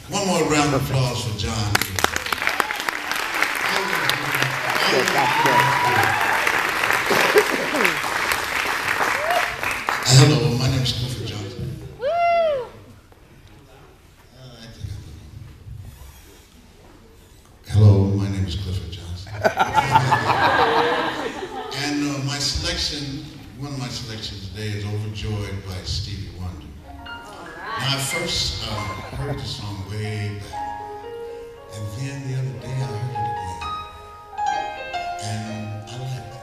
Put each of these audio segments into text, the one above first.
One more round of applause for John. Hello, my name is Clifford Johnson. Hello, my name is Clifford Johnson. And my selection, one of my selections today is Overjoyed by Stevie Wonder. Now I first heard the song way back, and then the other day I heard it again, and I liked it.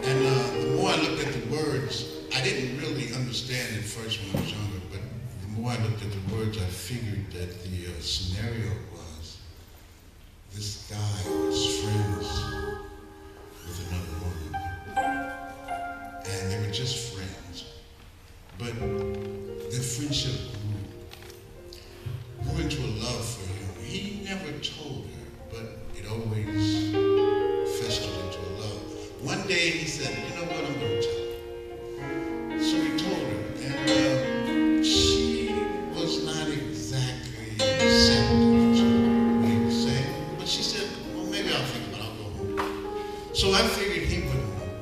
And the more I looked at the words, I didn't really understand it first when I was younger, but the more I looked at the words, I figured that the scenario was this guy was friends with another woman, and they were just friends, but their friendship grew into a love for him. He never told her, but it always festered into a love. One day he said, you know what, I'm going to tell her. So he told her, and she was not exactly receptive to what he was saying, but she said, well, maybe I'll think about it, I'll go home. So I figured he went home,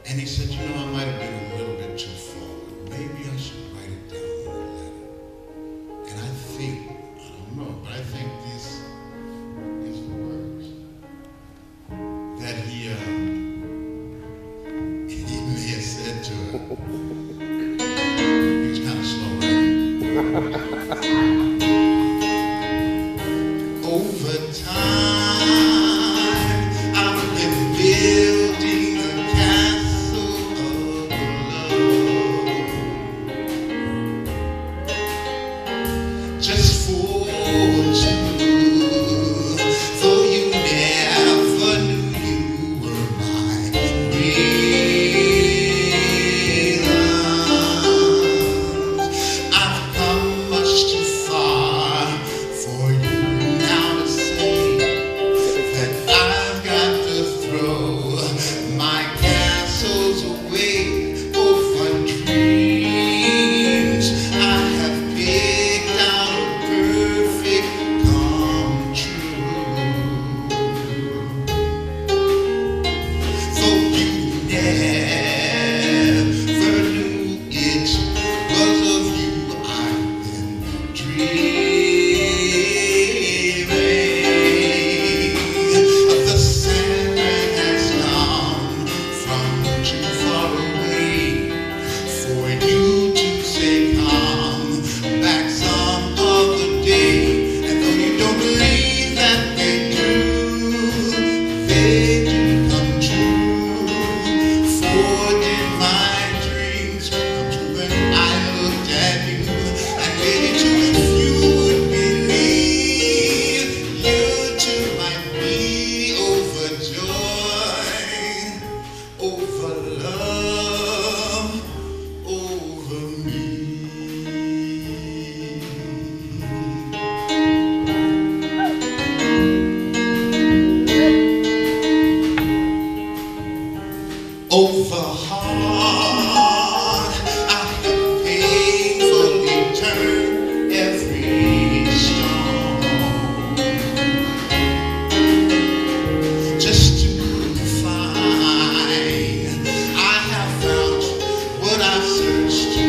and he said, you know, I might have been a little bit too forward. Maybe I should write it down in a letter. And I think, I don't know, but I think this is the words that he may have said to her. He was kind of slow, right? Over time, I've been building a castle of love just for two, though you never knew you were my real love. I've come much too far for you now to say that I've got to throw my castles away over dreams I have picked out a perfect come true. Though you never knew it was of you I've been dreaming. The Sandman has come from too far away for you to say come back some other day. And though you don't believe that they do come true. For did my dreams come true when I looked at you? And maybe too, if you would believe, you too might be overjoyed over love, over me. Over hard, I have painfully turned every stone just to find I have found what I've searched to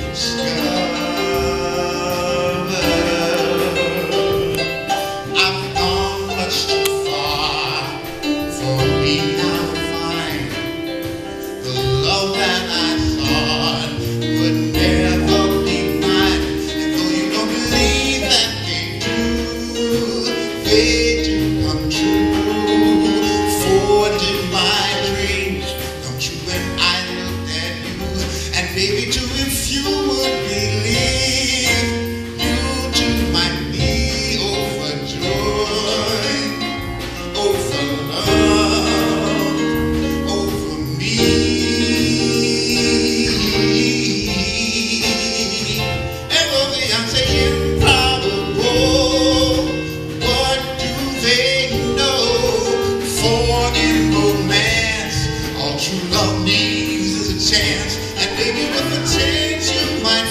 discover. I've gone much too far for me now to find the love that I thought would never be mine. And though you don't believe that they do come true. For did my dreams come true when I looked at you? And maybe too, if you would believe, you too might be overjoyed over love, over me. And though they say improbable, what do they know? For in romance, all true love needs is a chance. And maybe with a chance you might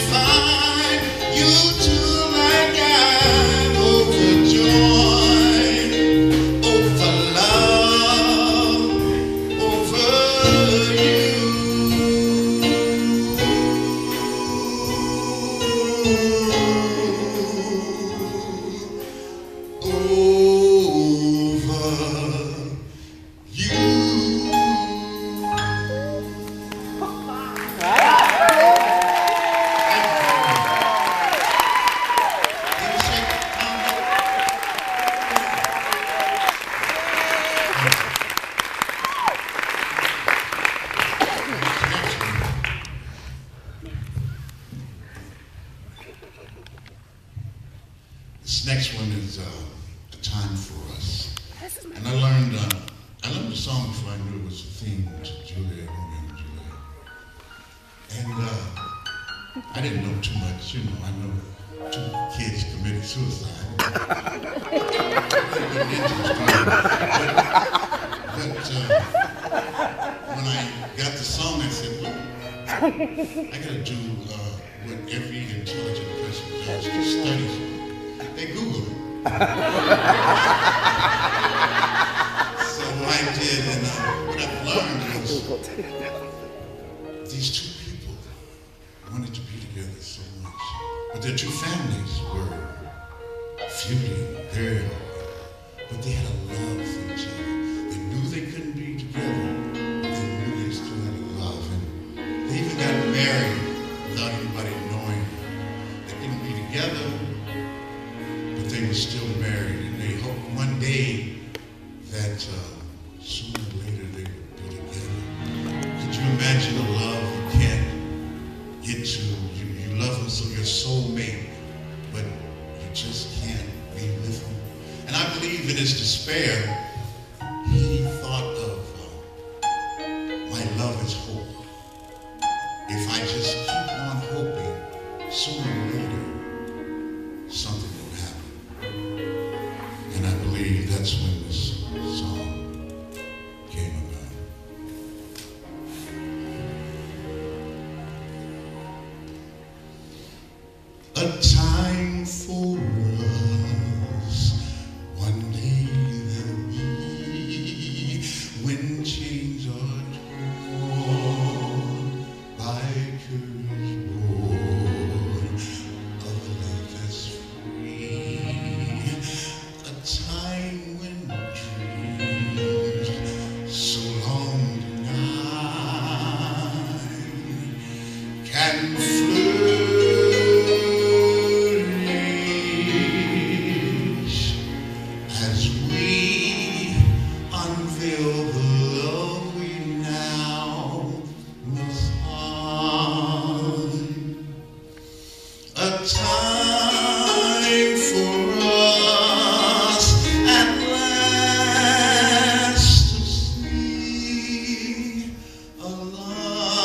This next one is A Time for Us. And I learned the song before I knew it was a theme to Juliet, Romeo and Juliet. And I didn't know too much, you know. I know 2 kids committed suicide. When I got the song, I said, well, I gotta do what every intelligent person does, just studies it. They Google it. So I did, and what I've learned is these 2 people wanted to be together so much, but their 2 families were feuding very hard, but they had a love for each other. They knew they couldn't be together, but they knew they still had a love, and they even got married without anybody knowing. They couldn't be together, but they were still married, and they hoped one day that sooner or later they would be together. Could you imagine a love you can't get to? You love them so you're soulmate, but you just can't be with them. And I believe in his despair, he thought of my love is hope. If I just keep on hoping, sooner or later, something will happen. And I believe that's when this song came about. A time for us, one day there'll be, when chains are torn by courage born of a love that's free. A time when dreams so long denied can flourish as we unveil the love we now must find. A time for us at last to see a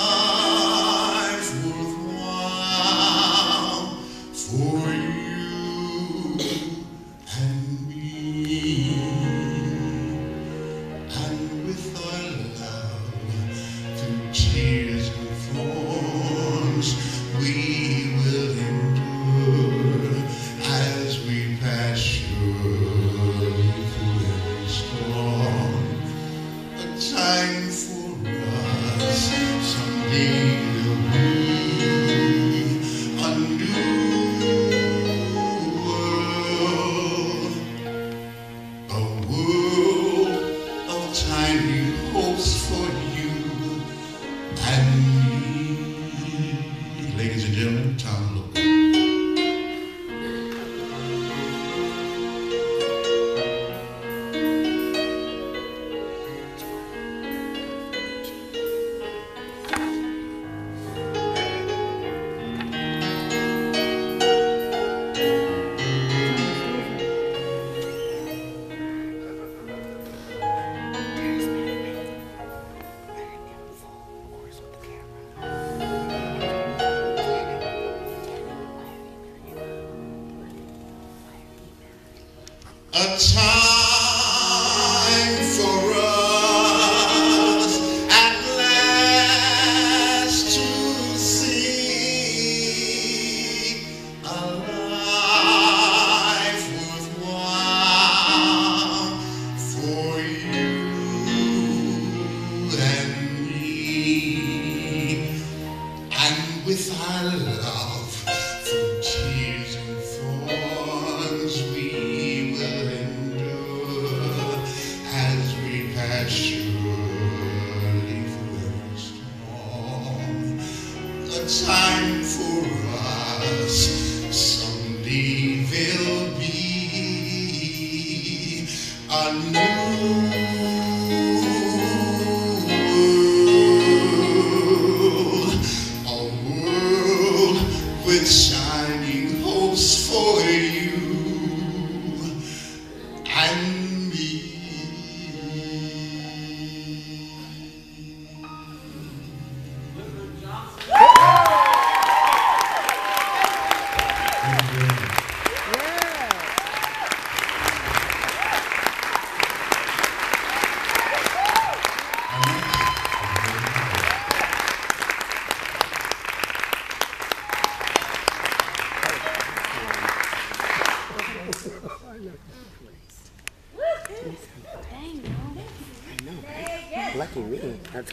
life worthwhile for you and me. And with our love through tears and thorns, we will endure as we pass surely through every storm. A time for us, someday there'll be a new world. A world of tiny hopes for you and me. Ladies and gentlemen, Tom Look. A time for us at last to see a life worthwhile for you and me. And with our love through tears and thorns, we will endure as we pass surely through every storm. A time for us, someday there'll be a new world, a world with shining hopes for you Lucky me. That's